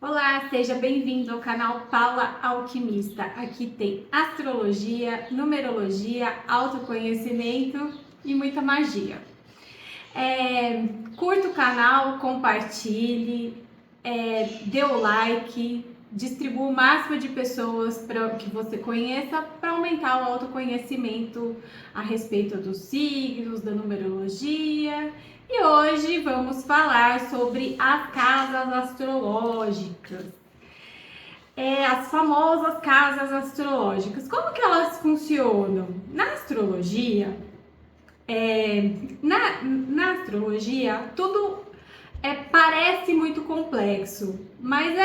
Olá, seja bem-vindo ao canal Paula Alquimista. Aqui tem astrologia, numerologia, autoconhecimento e muita magia. Curta o canal, compartilhe, dê o like, distribua o máximo de pessoas para que você conheça para aumentar o autoconhecimento a respeito dos signos, da numerologia. E hoje vamos falar sobre as casas astrológicas. As famosas casas astrológicas. Como que elas funcionam? Na astrologia, na astrologia, tudo parece muito complexo, mas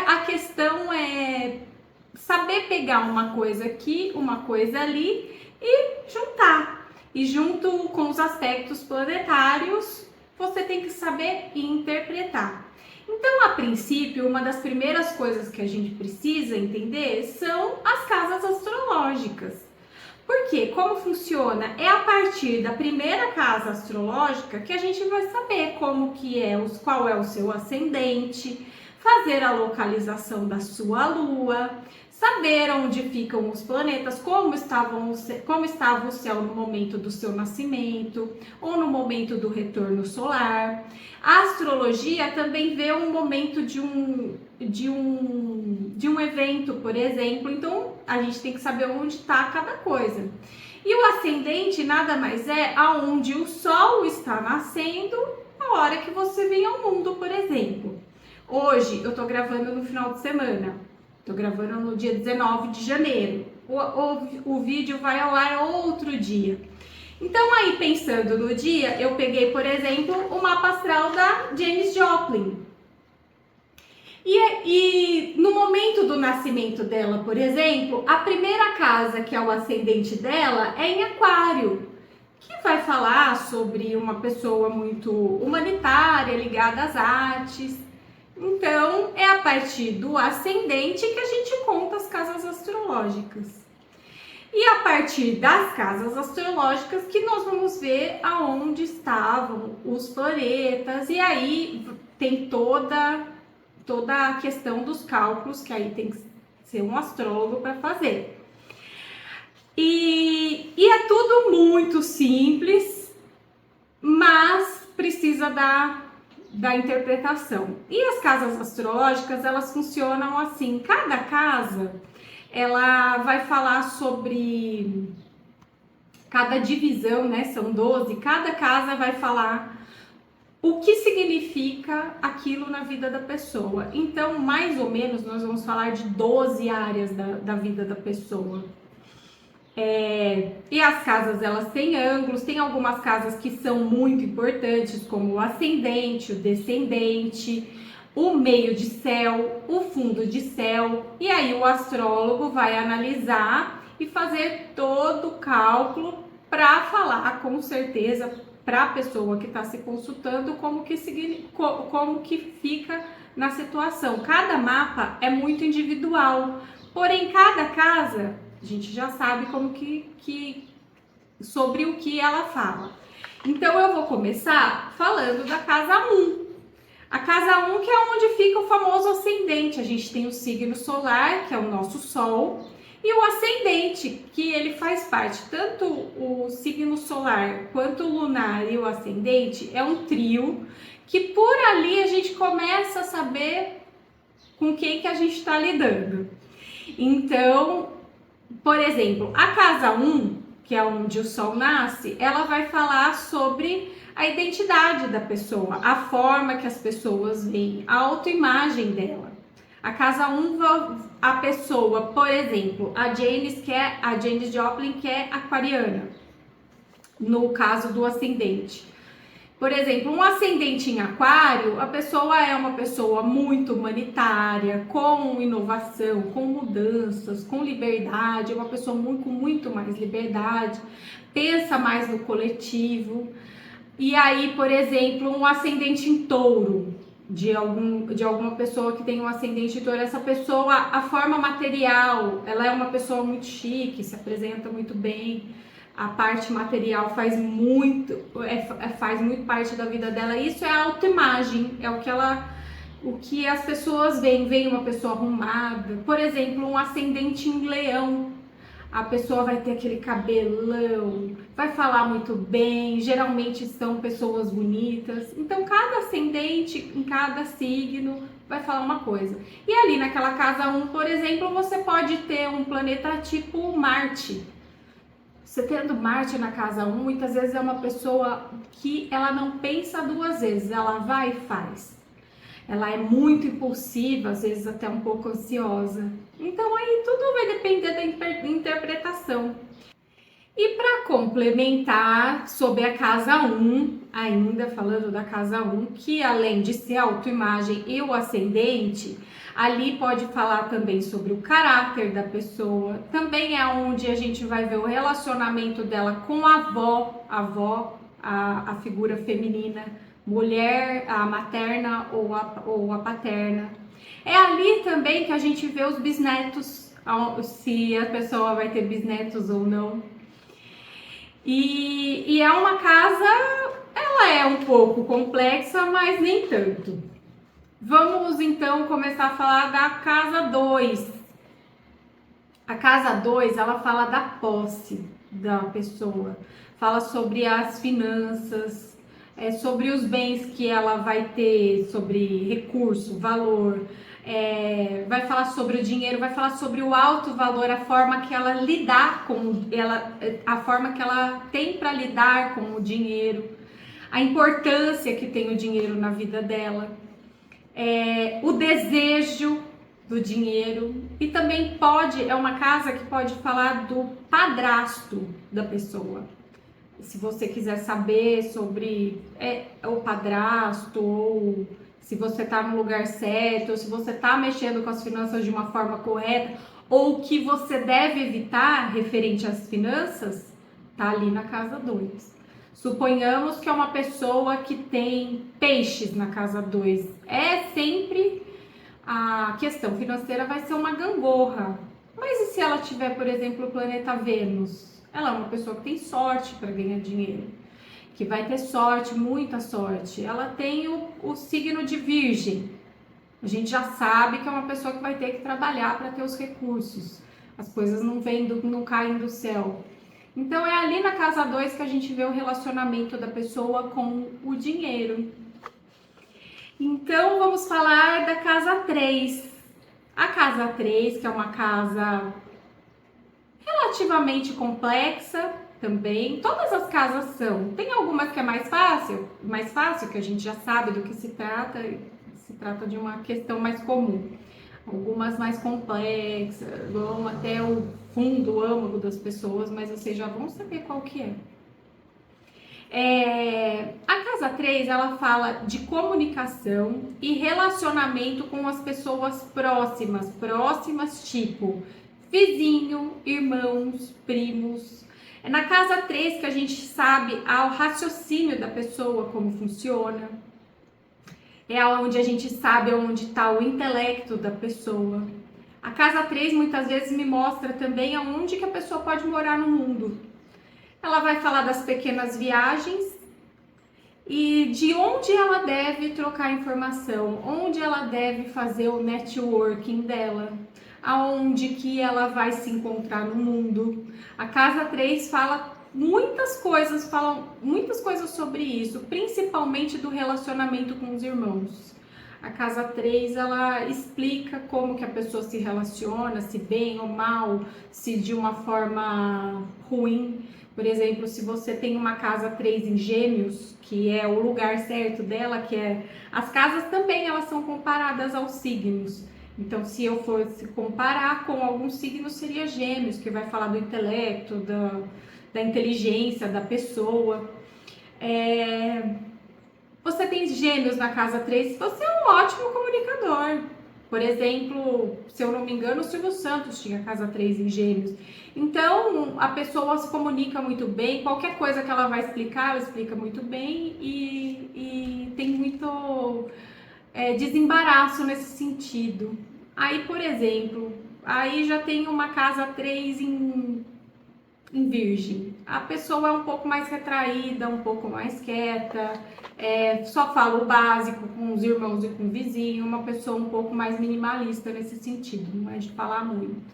a questão é saber pegar uma coisa aqui, uma coisa ali e juntar. E junto com os aspectos planetários, você tem que saber interpretar. Então, a princípio, uma das primeiras coisas que a gente precisa entender são as casas astrológicas. Por quê? Como funciona? É a partir da primeira casa astrológica que a gente vai saber como que qual é o seu ascendente, fazer a localização da sua lua, saber onde ficam os planetas, como estava o céu no momento do seu nascimento ou no momento do retorno solar. A astrologia também vê um momento de um evento, por exemplo, então a gente tem que saber onde está cada coisa. E o ascendente nada mais é aonde o sol está nascendo a hora que você vem ao mundo, por exemplo. Hoje eu tô gravando no final de semana, tô gravando no dia 19 de janeiro, o vídeo vai ao ar outro dia. Então aí pensando no dia, eu peguei, por exemplo, o mapa astral da Janis Joplin. E no momento do nascimento dela, por exemplo, a primeira casa, que é o ascendente dela, é em Aquário, que vai falar sobre uma pessoa muito humanitária, ligada às artes. Então, é a partir do ascendente que a gente conta as casas astrológicas. E a partir das casas astrológicas que nós vamos ver aonde estavam os planetas. E aí tem toda a questão dos cálculos, que aí tem que ser um astrólogo para fazer. E é tudo muito simples, mas precisa da interpretação. E as casas astrológicas, elas funcionam assim, cada casa, ela vai falar sobre cada divisão, né, são 12, cada casa vai falar o que significa aquilo na vida da pessoa. Então, mais ou menos, nós vamos falar de 12 áreas da vida da pessoa. E as casas, elas têm ângulos, tem algumas casas que são muito importantes, como o ascendente, o descendente, o meio de céu, o fundo de céu, e aí o astrólogo vai analisar e fazer todo o cálculo para falar com certeza para a pessoa que está se consultando como que fica na situação. Cada mapa é muito individual, porém cada casa a gente já sabe sobre o que ela fala. Então eu vou começar falando da casa 1. A casa 1, que é onde fica o famoso ascendente. A gente tem o signo solar, que é o nosso sol, e o ascendente, que ele faz parte, tanto o signo solar quanto o lunar e o ascendente, é um trio que por ali a gente começa a saber com quem que a gente está lidando. Então, por exemplo, a casa 1, que é onde o sol nasce, ela vai falar sobre a identidade da pessoa, a forma que as pessoas veem, a autoimagem dela. A casa 1, a pessoa, por exemplo, a Janis Joplin, que é aquariana, no caso do ascendente. Por exemplo, um ascendente em aquário, a pessoa é uma pessoa muito humanitária, com inovação, com mudanças, com liberdade, é uma pessoa com muito mais liberdade, pensa mais no coletivo. E aí, por exemplo, um ascendente em touro, de alguma pessoa que tem um ascendente em touro, essa pessoa, a forma material, ela é uma pessoa muito chique, se apresenta muito bem, a parte material faz muito parte da vida dela. Isso é a autoimagem, é o que ela o que as pessoas veem. Vem uma pessoa arrumada, por exemplo, um ascendente em Leão. A pessoa vai ter aquele cabelão, vai falar muito bem, geralmente são pessoas bonitas. Então, cada ascendente em cada signo vai falar uma coisa. E ali naquela casa 1, por exemplo, você pode ter um planeta tipo Marte. Você tendo Marte na casa 1, muitas vezes é uma pessoa que ela não pensa duas vezes, ela vai e faz. Ela é muito impulsiva, às vezes até um pouco ansiosa. Então aí tudo vai depender da interpretação. E para complementar sobre a casa 1, ainda falando da casa 1, que além de ser a autoimagem e o ascendente, ali pode falar também sobre o caráter da pessoa. Também é onde a gente vai ver o relacionamento dela com a avó, a figura feminina, mulher, a materna ou a paterna. É ali também que a gente vê os bisnetos, se a pessoa vai ter bisnetos ou não. E é uma casa, ela é um pouco complexa, mas nem tanto. Vamos então começar a falar da casa 2. A casa 2, ela fala da posse da pessoa, fala sobre as finanças, sobre os bens que ela vai ter, sobre recurso, valor, vai falar sobre o dinheiro, vai falar sobre o alto valor, a forma que ela lidar com ela, a forma que ela tem para lidar com o dinheiro, a importância que tem o dinheiro na vida dela, o desejo do dinheiro. E também é uma casa que pode falar do padrasto da pessoa. Se você quiser saber sobre o padrasto, ou se você está no lugar certo, ou se você está mexendo com as finanças de uma forma correta, ou o que você deve evitar referente às finanças, tá ali na casa 2. Suponhamos que é uma pessoa que tem peixes na casa 2. É sempre a questão financeira vai ser uma gangorra. Mas e se ela tiver, por exemplo, o planeta Vênus? Ela é uma pessoa que tem sorte para ganhar dinheiro, que vai ter sorte, muita sorte. Ela tem o signo de Virgem. A gente já sabe que é uma pessoa que vai ter que trabalhar para ter os recursos. As coisas não caem do céu. Então é ali na casa 2 que a gente vê o relacionamento da pessoa com o dinheiro. Então vamos falar da casa 3. A casa 3, que é uma casa relativamente complexa também. Todas as casas são. Tem algumas que é mais fácil, que a gente já sabe do que se trata de uma questão mais comum. Algumas mais complexas, vão até o fundo, o âmago das pessoas, mas vocês já vão saber qual que é. A casa 3, ela fala de comunicação e relacionamento com as pessoas próximas tipo vizinho, irmãos, primos. É na casa 3 que a gente sabe o raciocínio da pessoa, como funciona. É onde a gente sabe onde está o intelecto da pessoa. A casa 3 muitas vezes me mostra também aonde que a pessoa pode morar no mundo. Ela vai falar das pequenas viagens e de onde ela deve trocar informação, onde ela deve fazer o networking dela, aonde que ela vai se encontrar no mundo. A casa 3 falam muitas coisas sobre isso, principalmente do relacionamento com os irmãos. A casa 3, ela explica como que a pessoa se relaciona, se bem ou mal, se de uma forma ruim. Por exemplo, se você tem uma casa 3 em Gêmeos, que é o lugar certo dela, as casas também elas são comparadas aos signos. Então, se eu fosse comparar com algum signo, seria Gêmeos, que vai falar do intelecto, da inteligência da pessoa. Você tem Gêmeos na casa 3, você é um ótimo comunicador. Por exemplo, se eu não me engano, o Silvio Santos tinha casa 3 em Gêmeos. Então, a pessoa se comunica muito bem, qualquer coisa que ela vai explicar, ela explica muito bem e tem muito desembaraço nesse sentido. Aí, por exemplo, aí já tem uma casa 3 em Virgem. A pessoa é um pouco mais retraída, um pouco mais quieta, só fala o básico com os irmãos e com o vizinho, uma pessoa um pouco mais minimalista nesse sentido, não é de falar muito.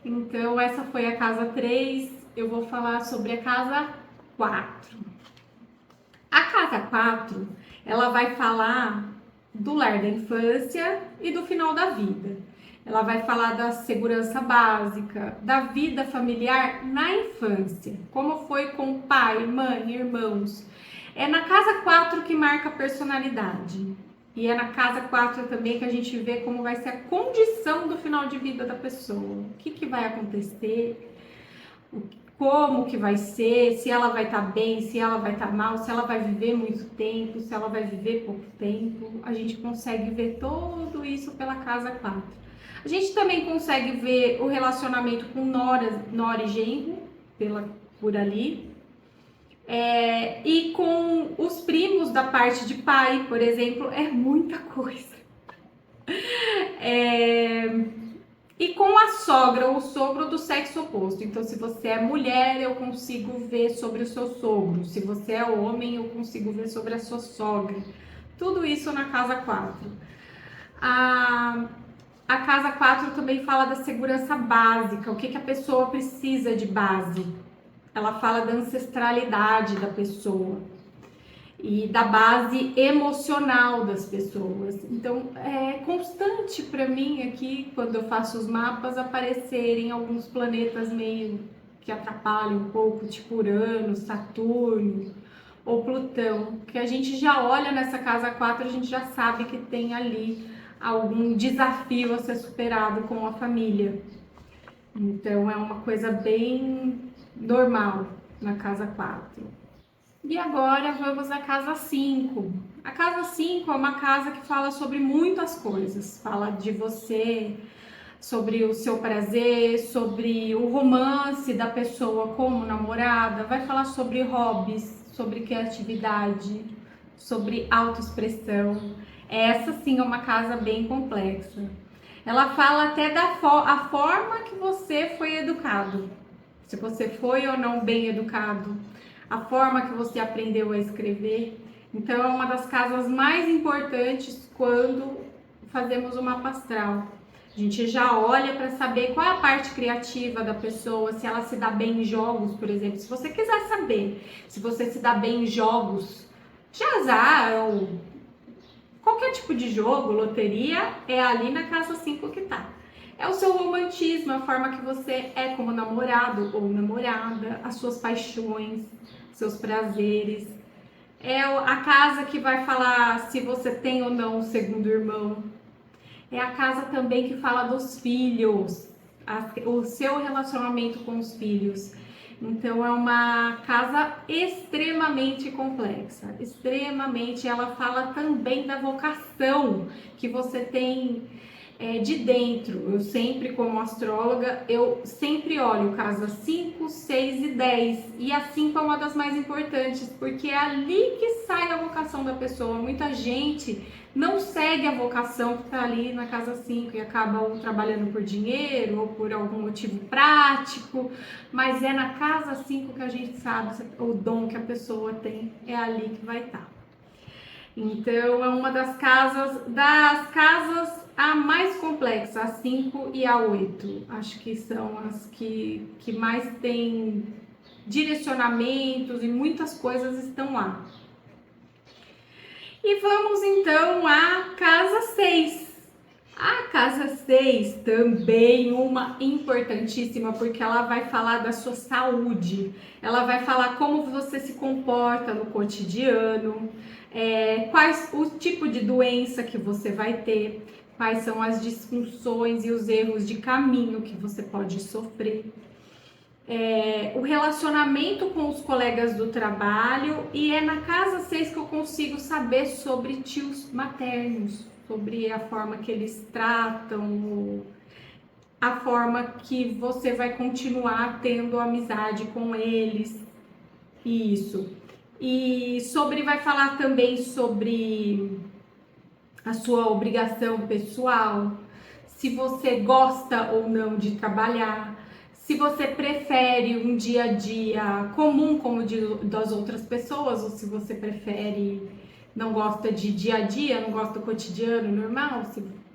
Então, essa foi a casa 3, eu vou falar sobre a casa 4. A casa 4, ela vai falar do lar da infância e do final da vida. Ela vai falar da segurança básica, da vida familiar na infância, como foi com pai, mãe, irmãos. É na casa 4 que marca a personalidade. E é na casa 4 também que a gente vê como vai ser a condição do final de vida da pessoa. O que vai acontecer, como que vai ser, se ela vai estar bem, se ela vai estar mal, se ela vai viver muito tempo, se ela vai viver pouco tempo. A gente consegue ver tudo isso pela casa 4. A gente também consegue ver o relacionamento com nora e genro, por ali. E com os primos da parte de pai, por exemplo, é muita coisa. E com a sogra ou sogro do sexo oposto. Então, se você é mulher, eu consigo ver sobre o seu sogro. Se você é homem, eu consigo ver sobre a sua sogra. Tudo isso na casa 4. A casa 4 também fala da segurança básica, o que a pessoa precisa de base. Ela fala da ancestralidade da pessoa e da base emocional das pessoas. Então, é constante para mim aqui, quando eu faço os mapas, aparecerem alguns planetas meio que atrapalham um pouco, tipo Urano, Saturno ou Plutão, que a gente já olha nessa casa 4, a gente já sabe que tem ali algum desafio a ser superado com a família. Então, é uma coisa bem normal na casa 4. E agora vamos à casa 5. A casa 5 é uma casa que fala sobre muitas coisas. Fala de você, sobre o seu prazer, sobre o romance da pessoa como namorada. Vai falar sobre hobbies, sobre criatividade, sobre autoexpressão. Essa sim é uma casa bem complexa. Ela fala até a forma que você foi educado. Se você foi ou não bem educado, a forma que você aprendeu a escrever. Então, é uma das casas mais importantes quando fazemos o mapa astral. A gente já olha para saber qual é a parte criativa da pessoa, se ela se dá bem em jogos, por exemplo. Se você quiser saber se você se dá bem em jogos de azar ou qualquer tipo de jogo, loteria, é ali na casa 5 que tá. É o seu romantismo, a forma que você é como namorado ou namorada, as suas paixões, seus prazeres. É a casa que vai falar se você tem ou não um segundo irmão. É a casa também que fala dos filhos, o seu relacionamento com os filhos. Então, é uma casa extremamente complexa, extremamente. Ela fala também da vocação que você tem de dentro. Eu sempre, como astróloga, eu sempre olho casa 5, 6 e 10. E a 5 é uma das mais importantes, porque é ali que sai a vocação da pessoa. Muita gente não segue a vocação que está ali na casa 5 e acaba ou trabalhando por dinheiro ou por algum motivo prático, mas é na casa 5 que a gente sabe o dom que a pessoa tem, é ali que vai estar. Então, é uma das casas a mais complexa, a 5 e a 8. Acho que são as que mais têm direcionamentos e muitas coisas estão lá. E vamos então à casa 6. A casa 6 também uma importantíssima, porque ela vai falar da sua saúde, ela vai falar como você se comporta no cotidiano, quais o tipo de doença que você vai ter, quais são as disfunções e os erros de caminho que você pode sofrer. O relacionamento com os colegas do trabalho, e é na casa 6 que eu consigo saber sobre tios maternos, sobre a forma que eles tratam, a forma que você vai continuar tendo amizade com eles, isso. E vai falar também sobre a sua obrigação pessoal, se você gosta ou não de trabalhar, se você prefere um dia a dia comum como das outras pessoas, ou se você prefere, não gosta de dia a dia, não gosta do cotidiano normal,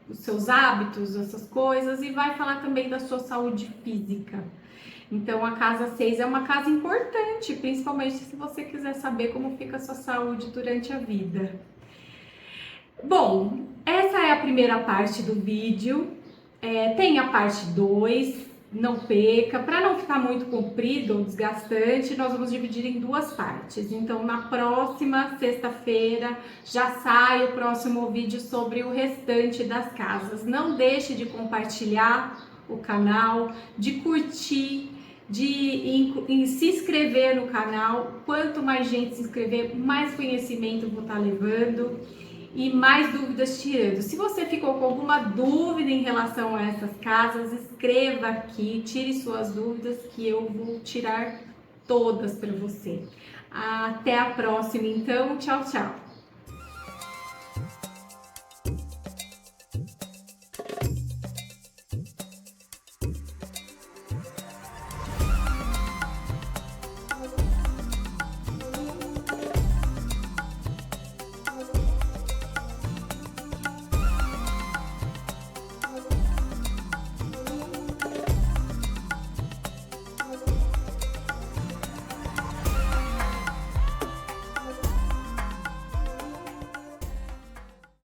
os seus hábitos, essas coisas, e vai falar também da sua saúde física. Então, a casa 6 é uma casa importante, principalmente se você quiser saber como fica a sua saúde durante a vida. Bom, essa é a primeira parte do vídeo. Tem a parte 2, não perca. Para não ficar muito comprido ou desgastante, nós vamos dividir em duas partes. Então, na próxima sexta-feira já sai o próximo vídeo sobre o restante das casas. Não deixe de compartilhar o canal, de curtir, de se inscrever no canal. Quanto mais gente se inscrever, mais conhecimento eu vou estar levando e mais dúvidas tirando. Se você ficou com alguma dúvida em relação a essas casas, escreva aqui, tire suas dúvidas que eu vou tirar todas para você. Até a próxima, então. Tchau, tchau.